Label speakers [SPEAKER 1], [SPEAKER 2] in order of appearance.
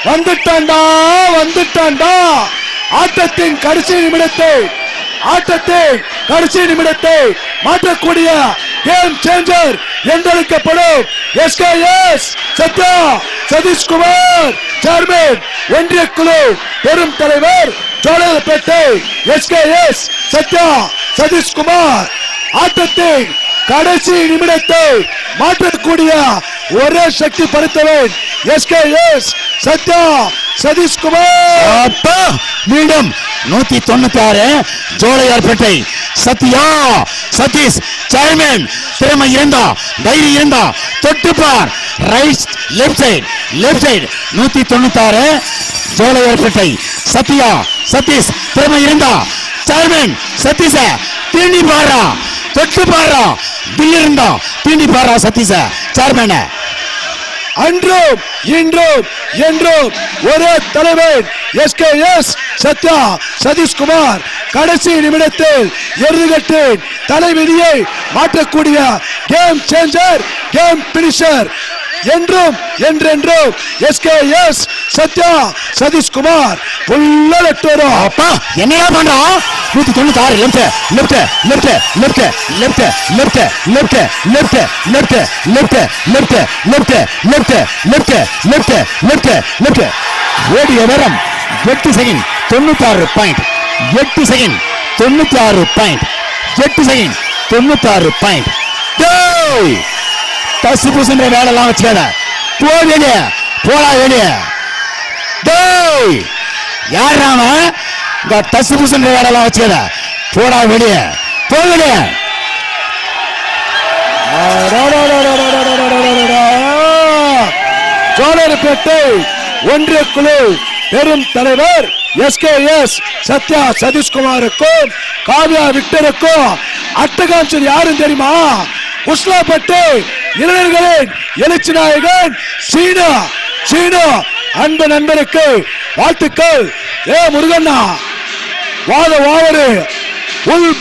[SPEAKER 1] வந்துட்டாண்டா வந்துட்டாண்டா. ஆட்டத்தின் கடைசி நிமிடத்தை மாற்றக்கூடிய கேம் சேஞ்சர் என்றழைக்கப்படும் எஸ்கேஎஸ் சத்யா சதீஷ்குமார் சேர்மன், ஒன்றிய குழு பெரும் தலைவர் ஜோலார்பேட்டை எஸ்கேஎஸ் சத்யா சதீஷ்குமார். ஆட்டத்தின் கடைசி நிமிடத்தை மாற்றக்கூடிய ஒரே சக்தி படைத்தவன் எஸ்கேஎஸ் சத்யா சதீஷ்குமார்.
[SPEAKER 2] மீண்டும் 196 ஜோலார்பேட்டை சத்யா சதீஷ் சேர்மன். திறமை இருந்தா, தைரியம் இருந்தா, தொட்டுப்பார். Right left side 196 Jolarpettai Sathya Sathish. திறமை இருந்தா சேர்மன் சதீஷ தீண்டி பாரா, தொட்டு பாரா. தில் இருந்தா தீண்டி பாரா சதீஷ சேர்மன்.
[SPEAKER 1] அன்றும் இன்றும் என்றும் ஒரே தலைவர் எஸ்கேஎஸ் சத்யா சதீஷ்குமார். கடைசி நிமிடத்தில் எருதுகட்டின் தலைவிதியை மாற்றக்கூடிய கேம் சேஞ்சர், கேம் பினிஷர் என்றும் என்றென்றும் எஸ்கேஎஸ் சத்யா சதீஷ்குமார்.
[SPEAKER 2] அப்பா என்னடா பண்றா? 196 லெஃப்ட். ஓடிய நேரம் 8 second 96 point. 8 second 96 point. 8 second 96 point. தசு புசுன்ற வேலைலாம் வச்சுக்காத. போ வெளியே, போடா வெளியே. யாராம இந்த தசு புசுன்ற வேலைலாம் வச்சுக்காத. போடா வெளியே, போ வெளியே.
[SPEAKER 1] ஜோலார்பேட்டை ஒன்றிய குழு பெரும் தலைவர் எஸ்கேஎஸ் சத்யா சதீஷ்குமாருக்கும் காவ்யா விக்டருக்கும் அட்டகாம்சம் யாரும் தெரியுமா? உஸ்லாப்பேட்டை இளைஞர்களின் எழுச்சி நாயகன் சீனு. அன்பு நண்பருக்கு வாழ்த்துக்கள். முருகண்ணா வாத வாவரு உள்